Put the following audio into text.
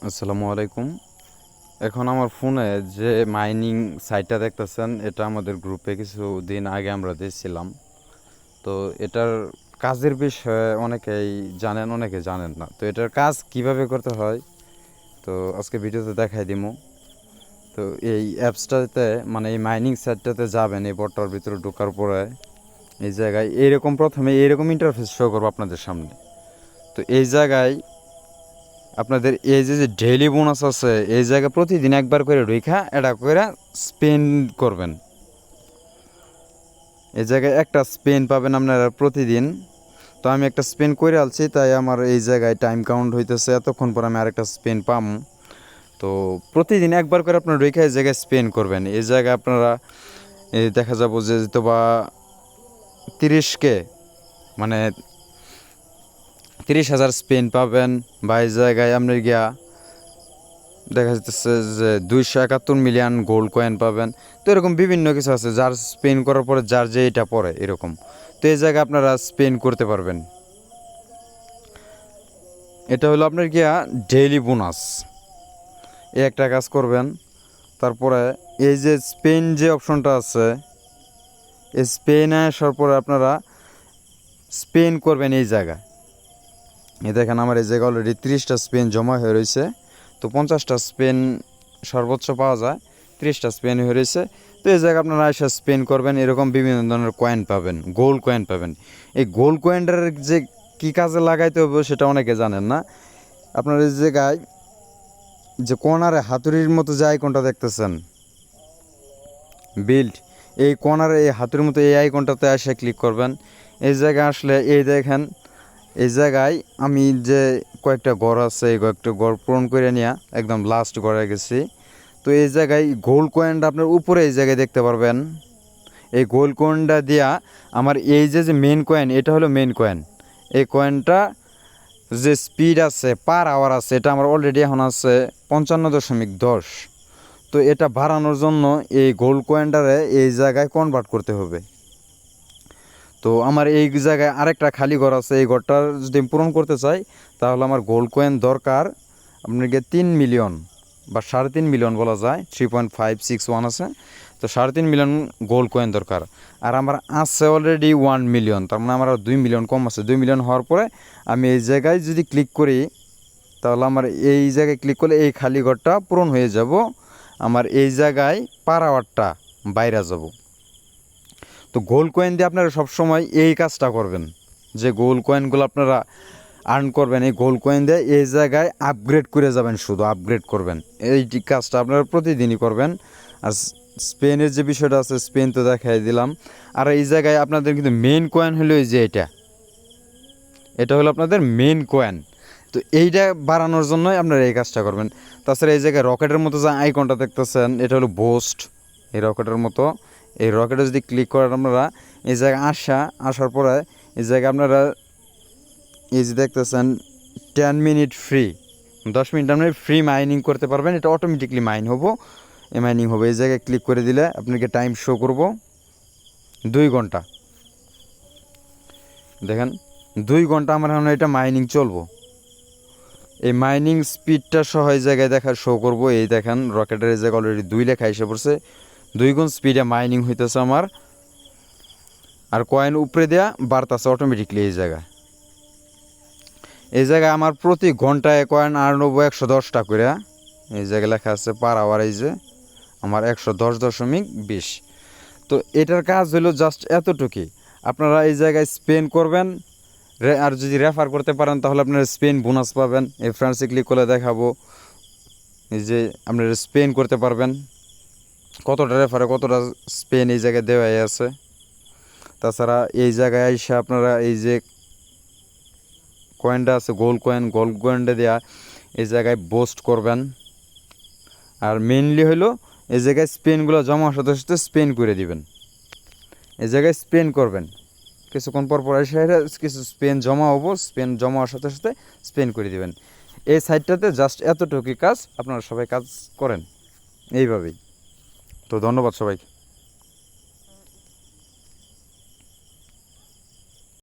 আসসালামু আলাইকুম। এখন আমার ফোনে যে মাইনিং সাইটটা দেখতেছেন, এটা আমাদের গ্রুপে কিছুদিন আগে আমরা দিয়েছিলাম। তো এটার কাজের বিষয়ে অনেকেই জানেন, অনেকে জানেন না। তো এটার কাজ কিভাবে করতে হয় তো আজকে ভিডিওতে দেখাই দিমু। তো এই অ্যাপসটাতে মানে এই মাইনিং সাইটটাতে যাবেন, এই বটটার ভিতরে ঢোকার পরে এই জায়গায় এইরকম প্রথমে এইরকম ইন্টারফেস শো করবো আপনাদের সামনে। তো এই জায়গায় আপনাদের এই যে ডেইলি বোনাস আছে, এই জায়গায় প্রতিদিন একবার করে রেখা এটা করে স্পেন্ড করবেন। এই জায়গায় একটা স্পেন পাবেন আপনারা প্রতিদিন। তো আমি একটা স্পেন করে আলছি, তাই আমার এই জায়গায় টাইম কাউন্ট হইতেছে, এতক্ষণ পর আমি আরেকটা স্পেন পাম। তো প্রতিদিন একবার করে আপনার রেখা এই জায়গায় স্পেন্ড করবেন। এই জায়গায় আপনারা এই দেখা যাবো যে বা 30K মানে 30,000 স্পেন পাবেন, বা এই জায়গায় আপনার গিয়া দেখা যাচ্ছে যে 271 মিলিয়ন গোল্ড কয়েন পাবেন। তো এরকম বিভিন্ন কিছু আছে, যার স্পেন করার পরে যার যে এটা পড়ে এরকম। তো এই জায়গায় আপনারা স্পেন করতে পারবেন। এটা হলো আপনার গিয়া ডেইলি বোনাস। এই একটা কাজ করবেন। তারপরে এই যে স্পেন যে অপশনটা আছে, এই স্পেনে আসার পরে আপনারা স্পেন করবেন এই জায়গায়। এই দেখেন আমার এই জায়গায় অলরেডি 30টা স্পেন জমা হয়ে রয়েছে। তো 50টা স্পেন সর্বোচ্চ পাওয়া যায়, 30টা স্পেন হয়ে রয়েছে। তো এই জায়গায় আপনারা এসে স্পেন করবেন, এরকম বিভিন্ন ধরনের কয়েন পাবেন, গোল্ড কয়েন পাবেন। এই গোল্ড কয়েনটার যে কী কাজে লাগাইতে হবে সেটা অনেকে জানেন না। আপনার এই জায়গায় যে কর্নারে হাতুড়ির মতো যে আইকনটা দেখতেছেন বিল্ড, এই কর্নারে এই হাতুড়ির মতো এই আইকনটাতে এসে ক্লিক করবেন। এই জায়গায় আসলে এই দেখেন, এই জায়গায় আমি যে কয়েকটা ঘর আছে, এই কয়েকটা ঘর পূরণ করে নিয়ে একদম লাস্ট ঘরে গেছি। তো এই জায়গায় গোল্ড কয়েনটা আপনার উপরে এই জায়গায় দেখতে পারবেন। এই গোল্ড কয়েনটা দিয়া আমার এই যে মেন কয়েন, এটা হলো মেন কয়েন। এই কয়েনটা যে স্পিড আছে পার আওয়ার আছে, এটা আমার অলরেডি এখন আছে 55.10। তো এটা বাড়ানোর জন্য এই গোল্ড কয়েনটারে এই জায়গায় কনভার্ট করতে হবে। তো আমার এই জায়গায় আরেকটা খালি ঘর আছে, এই ঘরটা যদি পূরণ করতে চাই তাহলে আমার গোল্ড কয়েন দরকার আপনাকে 3 মিলিয়ন বা 3.5 মিলিয়ন বলা যায়, 3.561 আছে। তো 3.5 মিলিয়ন গোল্ড কয়েন দরকার। আর আমার আছে অলরেডি 1 মিলিয়ন, তার মানে আমার 2 মিলিয়ন কম আছে। 2 মিলিয়ন হওয়ার পরে আমি এই জায়গায় যদি ক্লিক করি তাহলে আমার এই জায়গায় ক্লিক করলে এই খালি ঘরটা পূরণ হয়ে যাব। আমার এই জায়গায় পার আওয়ারটা বাইরে যাব। তো গোল্ড কয়েন দিয়ে আপনারা সবসময় এই কাজটা করবেন, যে গোল্ড কয়েনগুলো আপনারা আর্ন করবেন, এই গোল্ড কয়েন দিয়ে এই জায়গায় আপগ্রেড করে যাবেন, শুধু আপগ্রেড করবেন। এই কাজটা আপনারা প্রতিদিনই করবেন। আর স্পেনের যে বিষয়টা আছে, স্পেন তো দেখাই দিলাম। আর এই জায়গায় আপনাদের কিন্তু মেন কয়েন হলো এই যে এটা হলো আপনাদের মেন কয়েন। তো এইটা বাড়ানোর জন্যই আপনারা এই কাজটা করবেন। তাছাড়া এই জায়গায় রকেটের মতো যে আইকনটা দেখতেছেন, এটা হলো বোস্ট। এই রকেটের মতো এই রকেটে যদি ক্লিক করেন আপনারা এই জায়গায় আসার পরে এই জায়গায় আপনারা এই যে দেখতেছেন 10 মিনিট ফ্রি, 10 মিনিট আপনি ফ্রি মাইনিং করতে পারবেন। এটা অটোমেটিকলি মাইনিং হবে। এই জায়গায় ক্লিক করে দিলে আপনাকে টাইম শো করব 2 ঘন্টা। দেখেন 2 ঘন্টা আমার এখন এটা মাইনিং চলবো। এই মাইনিং স্পিডটা সহ এই জায়গায় শো করব। এই দেখেন রকেটের এই জায়গায় অলরেডি 2 লেখা এসে পড়ছে। 2 গুণ স্পিডে মাইনিং হইতেছে আমার। আর কয়েন উপরে দেওয়া বাড়তেছে অটোমেটিকলি। এই জায়গায় আমার প্রতি ঘন্টায় কয়েন আর নেবো 110টা করে। এই জায়গায় লেখা আছে পার আওয়ার, এই যে আমার 110.20। তো এটার কাজ হলো জাস্ট এতটুকুই। আপনারা এই জায়গায় স্পেন্ড করবেন, আর যদি রেফার করতে পারেন তাহলে আপনারা স্পেন বোনাস পাবেন। এই ফ্রেন্ডসে ক্লিক করে দেখাবো এই যে আপনারা স্পেন করতে পারবেন, কতটা রেফারে কতটা স্পেন এই জায়গায় দেওয়াই আছে। তাছাড়া এই জায়গায় এসে আপনারা এই যে কয়েনটা আছে গোল্ড কয়েনটা দেওয়া এই জায়গায় বোস্ট করবেন। আর মেইনলি হলো এই জায়গায় স্পেনগুলো জমা সাথে সাথে স্পেন করে দিবেন। এই জায়গায় স্পেন করবেন, কিছুক্ষণ পর এসে কিছু স্পেন জমা হবো, স্পেন জমা হওয়ার সাথে সাথে স্পেন করে দিবেন। এই সাইটটাতে জাস্ট এতটুকুই কাজ, আপনারা সবাই কাজ করেন এইভাবেই। তো ধন্যবাদ সবাইকে।